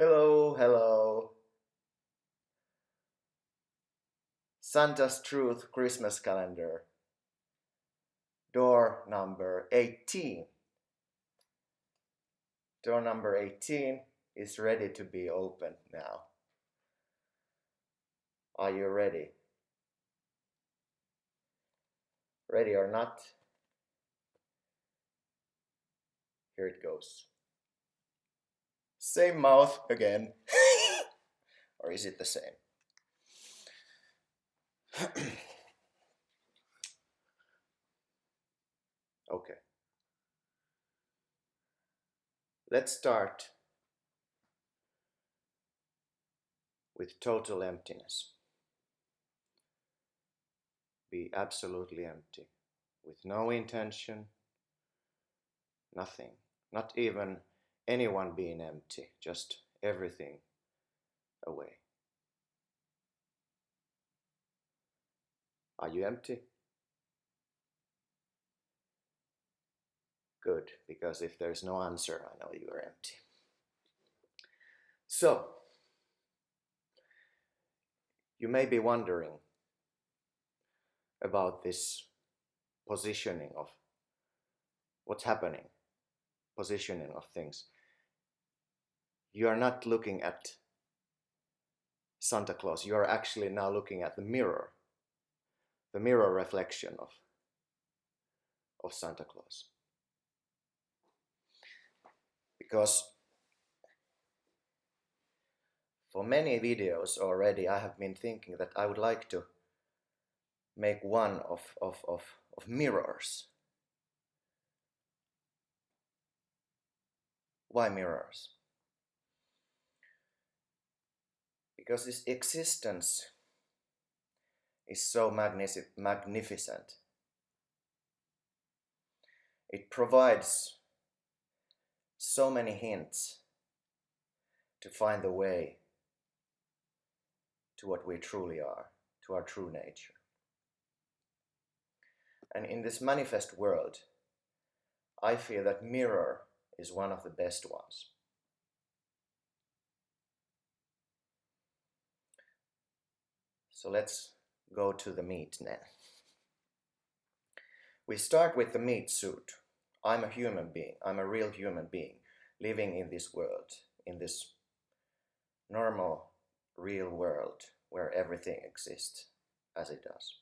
Hello, hello. Santa's Truth Christmas calendar. Door number 18. Door number 18 is ready to be opened now. Are you ready? Ready or not? Here it goes. Same mouth again. Or is it the same? Okay. Let's start with total emptiness. Be absolutely empty, with no intention, nothing, not even anyone being empty, just everything away. Are you empty? Good, because if there's no answer, I know you are empty. So, you may be wondering about this positioning of what's happening, positioning of things. You are not looking at Santa Claus, you are actually now looking at the mirror reflection of Santa Claus. Because for many videos already, I have been thinking that I would like to make one of mirrors. Why mirrors? Because this existence is so magnificent. It provides so many hints to find the way to what we truly are, to our true nature. And in this manifest world, I feel that mirror is one of the best ones. So let's go to the meat now. We start with the meat suit. I'm a human being. I'm a real human being living in this world, in this normal, real world where everything exists as it does.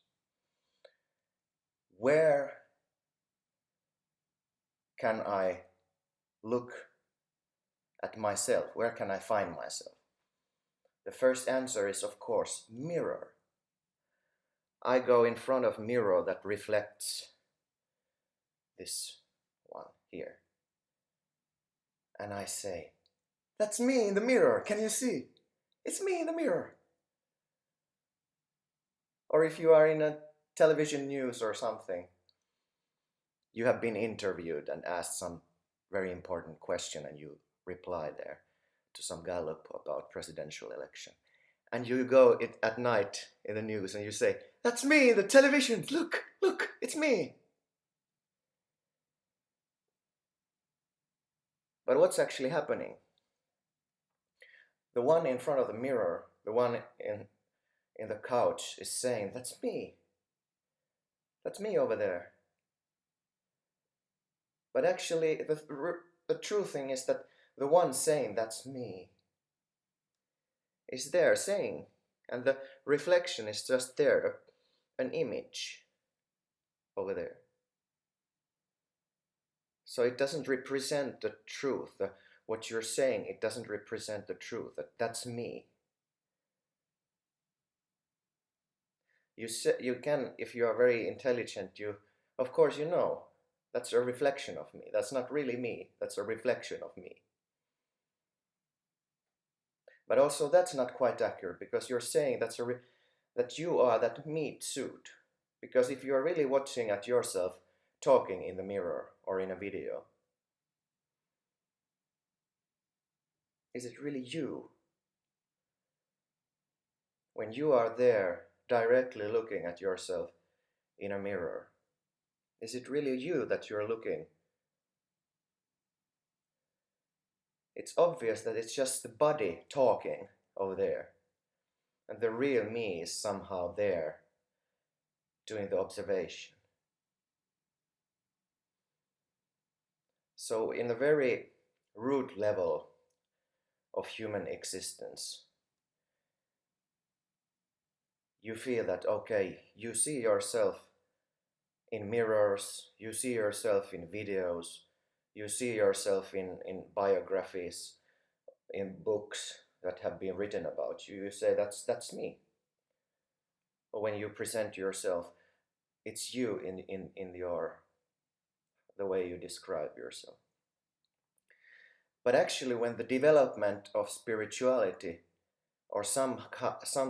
Where can I look at myself? Where can I find myself? The first answer is, of course, mirror. I go in front of mirror that reflects this one here. And I say, that's me in the mirror, can you see? It's me in the mirror. Or if you are in a television news or something, you have been interviewed and asked some very important question and you reply there to some gallop about presidential election. And you go at night in the news and you say, that's me, the television, look, it's me. But what's actually happening? The one in front of the mirror, the one in the couch is saying, that's me. That's me over there. But actually, the true thing is that the one saying, that's me, is there saying, and the reflection is just there, an image over there. So it doesn't represent the truth. What you're saying, it doesn't represent the truth. That's me. You can, if you are very intelligent, of course you know, that's a reflection of me. That's not really me. That's a reflection of me. But also that's not quite accurate because you're saying that you are that meat suit. Because if you're really watching at yourself talking in the mirror or in a video, is it really you? When you are there directly looking at yourself in a mirror, is it really you that you're looking? it's obvious that it's just the body talking over there, and the real me is somehow there doing the observation. So, in a very root level of human existence, you feel that, okay, you see yourself in mirrors, you see yourself in videos, you see yourself in biographies, in books that have been written about you. You say, that's me. Or when you present yourself, it's you in your the way you describe yourself. But actually, when the development of spirituality or some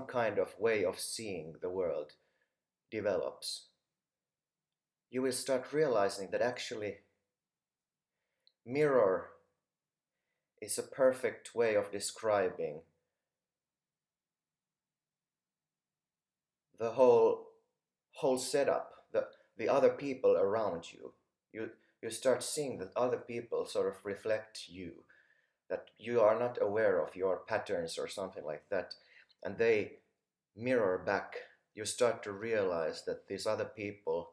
kind of way of seeing the world develops, you will start realizing that actually mirror is a perfect way of describing the whole setup, the other people around you. You start seeing that other people sort of reflect you, that you are not aware of your patterns or something like that, and they mirror back. You start to realize that these other people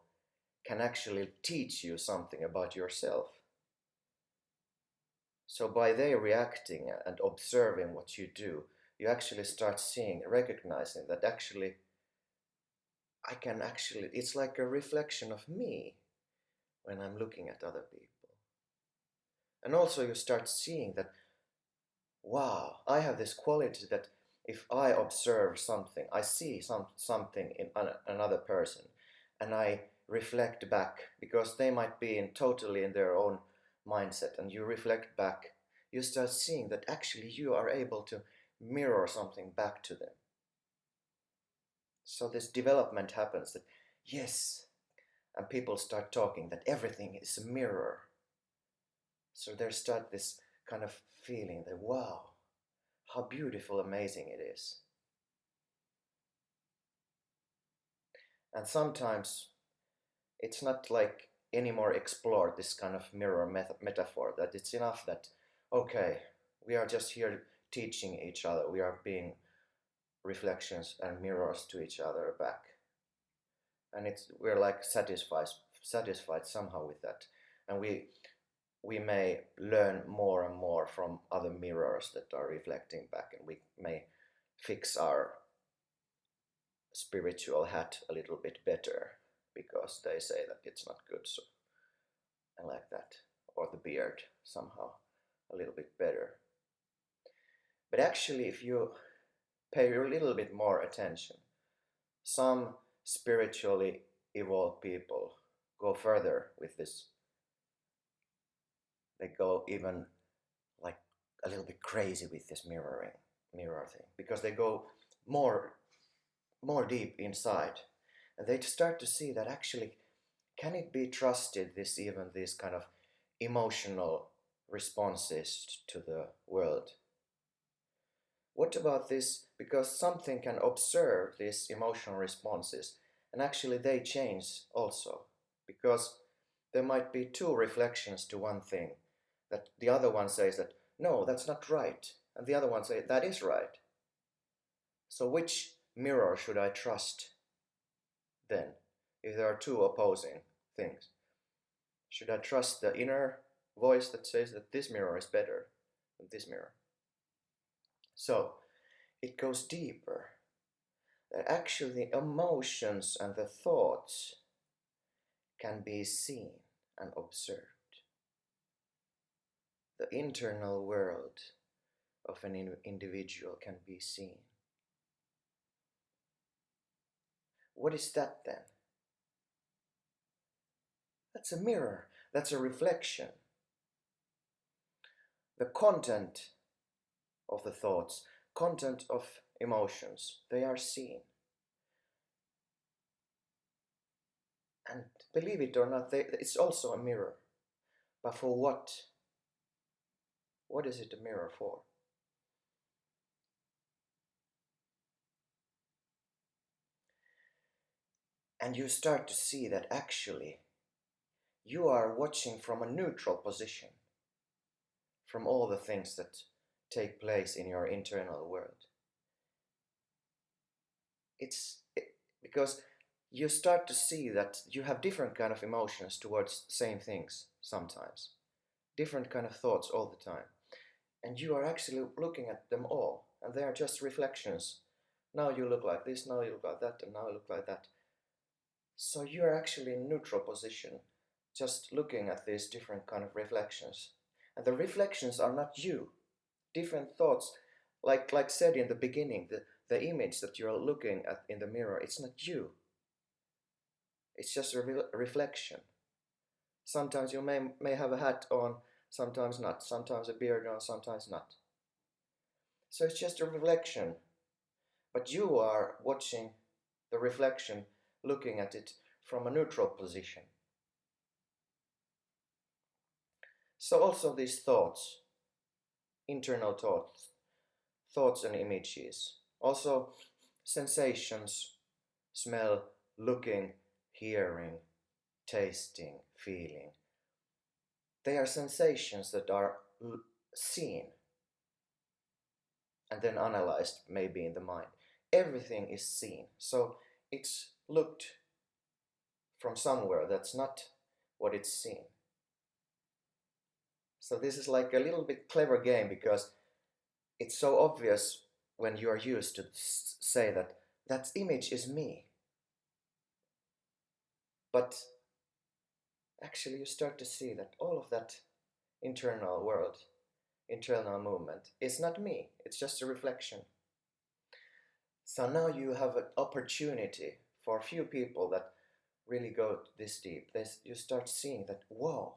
can actually teach you something about yourself. So by they reacting and observing what you do, you actually start seeing, recognizing that actually it's like a reflection of me when I'm looking at other people. And also you start seeing that, wow, I have this quality that if I observe something, I see something in another person, and I reflect back, because they might be totally in their own mindset, and you reflect back, you start seeing that actually you are able to mirror something back to them. So this development happens that, yes, and people start talking that everything is a mirror. So there start this kind of feeling that, wow, how beautiful, amazing it is. And sometimes it's not like anymore explored, this kind of mirror metaphor, that it's enough that, okay, we are just here teaching each other, we are being reflections and mirrors to each other back, and we're like satisfied somehow with that, and we may learn more and more from other mirrors that are reflecting back, and we may fix our spiritual hat a little bit better because they say that it's not good, so I like that, or the beard somehow a little bit better. But actually, if you pay a little bit more attention, some spiritually evolved people go further with this. They go even like a little bit crazy with this mirror thing, because they go more deep inside, and they start to see that actually, can it be trusted, these kind of emotional responses to the world? What about this? Because something can observe these emotional responses, and actually they change also, because there might be two reflections to one thing, that the other one says that no, that's not right, and the other one says that is right. So which mirror should I trust then, if there are two opposing things? Should I trust the inner voice that says that this mirror is better than this mirror? So it goes deeper, that actually the emotions and the thoughts can be seen and observed. The internal world of an individual can be seen. What is that then? That's a mirror, that's a reflection. The content of the thoughts, content of emotions, they are seen. And believe it or not, it's also a mirror. But for what? What is it a mirror for? And you start to see that actually you are watching from a neutral position. from all the things that take place in your internal world. Because you start to see that you have different kind of emotions towards same things sometimes, different kind of thoughts all the time, and you are actually looking at them all, and they are just reflections. Now you look like this, now you look like that, and now you look like that. So you are actually in neutral position, just looking at these different kind of reflections, and the reflections are not you. Different thoughts, like said in the beginning, the image that you're looking at in the mirror, it's not you. It's just a reflection. Sometimes you may have a hat on, sometimes not. Sometimes a beard on, sometimes not. So it's just a reflection. But you are watching the reflection, looking at it from a neutral position. So also these thoughts, internal thoughts and images. Also sensations, smell, looking, hearing, tasting, feeling. They are sensations that are seen and then analyzed maybe in the mind. Everything is seen, so it's looked from somewhere that's not what it's seen. So this is like a little bit clever game, because it's so obvious when you are used to say that image is me. But actually you start to see that all of that internal world, internal movement, is not me. It's just a reflection. So now you have an opportunity for a few people that really go this deep. You start seeing that, whoa,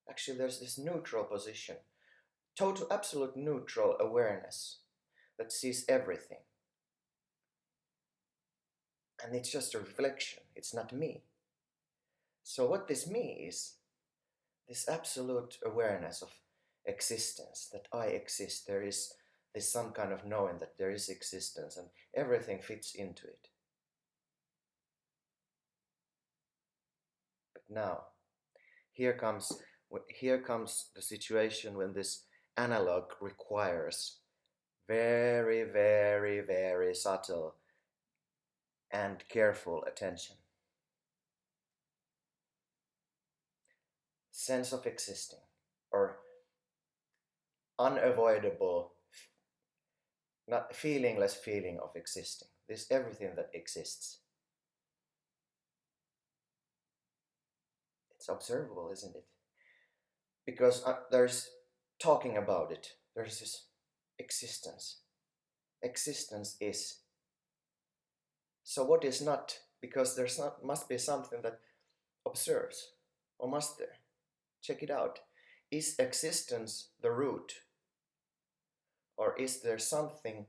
actually there's this neutral position, total, absolute neutral awareness that sees everything. And it's just a reflection, it's not me. So what this me is, this absolute awareness of existence, that I exist, there is some kind of knowing that there is existence and everything fits into it. But now, here comes the situation when this analog requires very, very, very subtle and careful attention. Sense of existing, or unavoidable, not feelingless feeling of existing. This everything that exists. It's observable, isn't it? Because there's talking about it. There's this existence. Existence is. So what is not? Because there's not, must be something that observes, or must there? Check it out. Is existence the root? Or is there something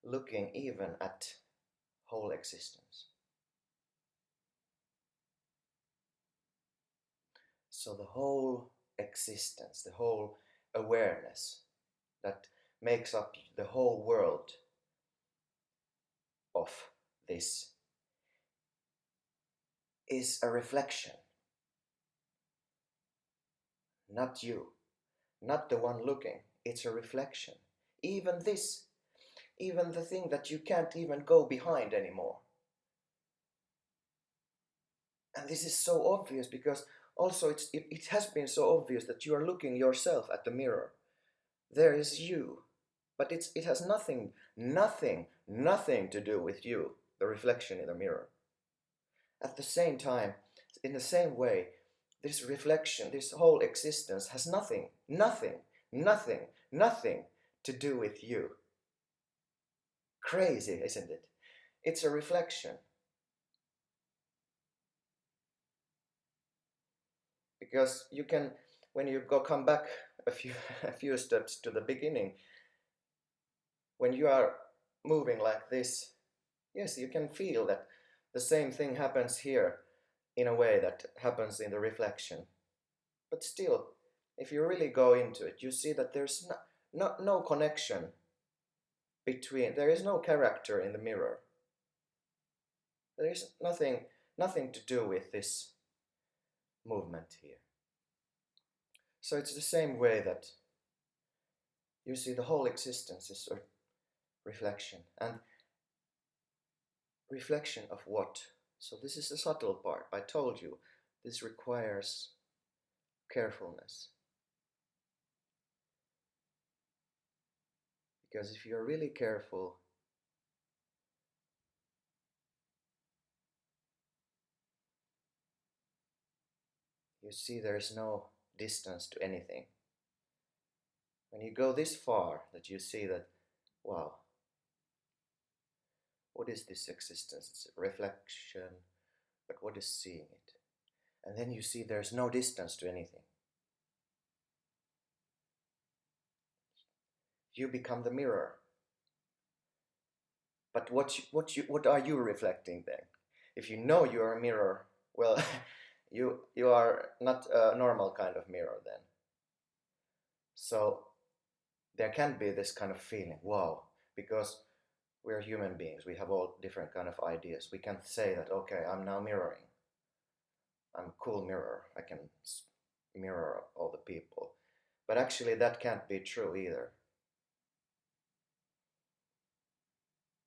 looking even at whole existence? So the whole existence, the whole awareness that makes up the whole world of this is a reflection. Not you, not the one looking. It's a reflection. Even this, even the thing that you can't even go behind anymore. And this is so obvious, because also it has been so obvious that you are looking yourself at the mirror. There is you, but it has nothing to do with you, the reflection in the mirror. At the same time, in the same way, this reflection, this whole existence has nothing to do with you. Crazy, isn't it? It's a reflection. Because you can, when you come back a few steps to the beginning, when you are moving like this, yes, you can feel that the same thing happens here in a way that happens in the reflection. But still, if you really go into it, you see that there's no connection between, there is no character in the mirror. There is nothing to do with this movement here. So it's the same way that you see the whole existence is a reflection. And reflection of what? So this is the subtle part. I told you this requires carefulness. Because if you're really careful, you see there's no distance to anything. When you go this far, that you see that, wow, what is this existence? It's a reflection, but what is seeing it? And then you see there's no distance to anything. You become the mirror. But what are you reflecting then? If you know you are a mirror, well, you are not a normal kind of mirror then. So there can be this kind of feeling, wow, because we're human beings. We have all different kind of ideas. We can say that, okay, I'm now mirroring. I'm a cool mirror. I can mirror all the people. But actually that can't be true either.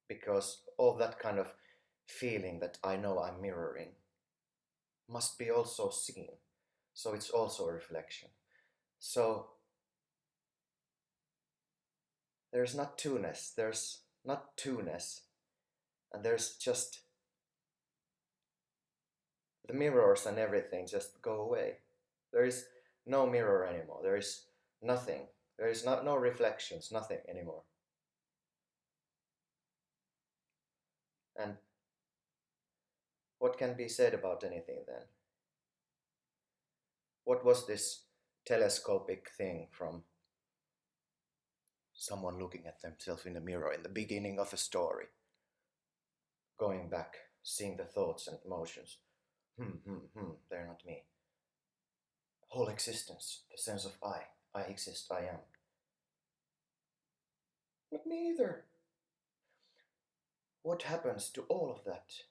Because all that kind of feeling that I know I'm mirroring must be also seen. So it's also a reflection. So there's not two-ness, and there's just the mirrors and everything just go away. There is no mirror anymore. There is nothing. There is no reflections, nothing anymore. And what can be said about anything then? What was this telescopic thing from someone looking at themselves in the mirror in the beginning of a story? Going back, seeing the thoughts and emotions. They're not me. Whole existence, the sense of I exist, I am. Not me either. What happens to all of that?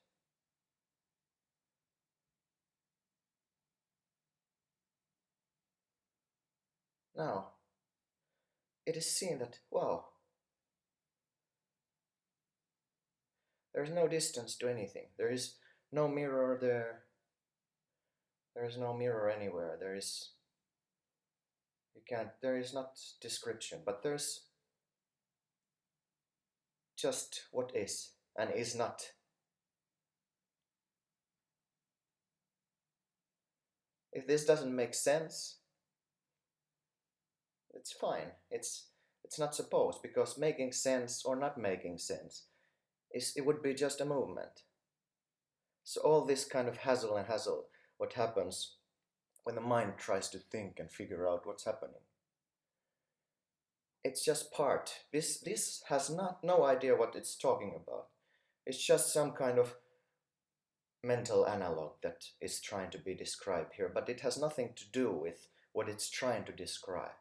Now, it is seen that, wow, there is no distance to anything. There is no mirror there. There is no mirror anywhere. There is not description, but there's just what is and is not. If this doesn't make sense, it's fine. It's not supposed, because making sense or not making sense it would be just a movement. So all this kind of hassle, what happens when the mind tries to think and figure out what's happening? It's just part. This has no idea what it's talking about. It's just some kind of mental analog that is trying to be described here, but it has nothing to do with what it's trying to describe.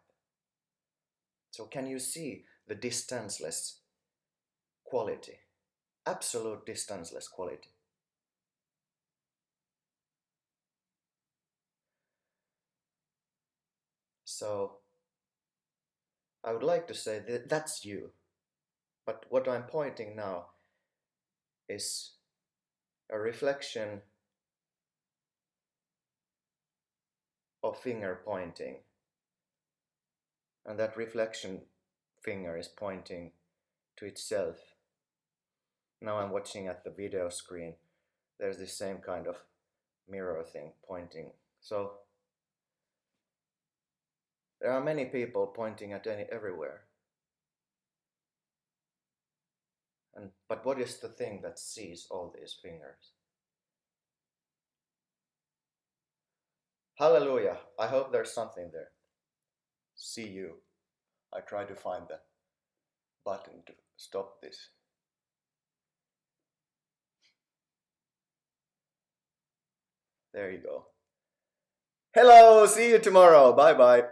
So can you see the distanceless quality? Absolute distanceless quality. So I would like to say that that's you. But what I'm pointing now is a reflection of finger pointing. And that reflection finger is pointing to itself. Now I'm watching at the video screen. There's this same kind of mirror thing pointing. So there are many people pointing at everywhere. But what is the thing that sees all these fingers? Hallelujah. I hope there's something there. See you. I try to find the button to stop this. There you go. Hello, see you tomorrow. Bye bye.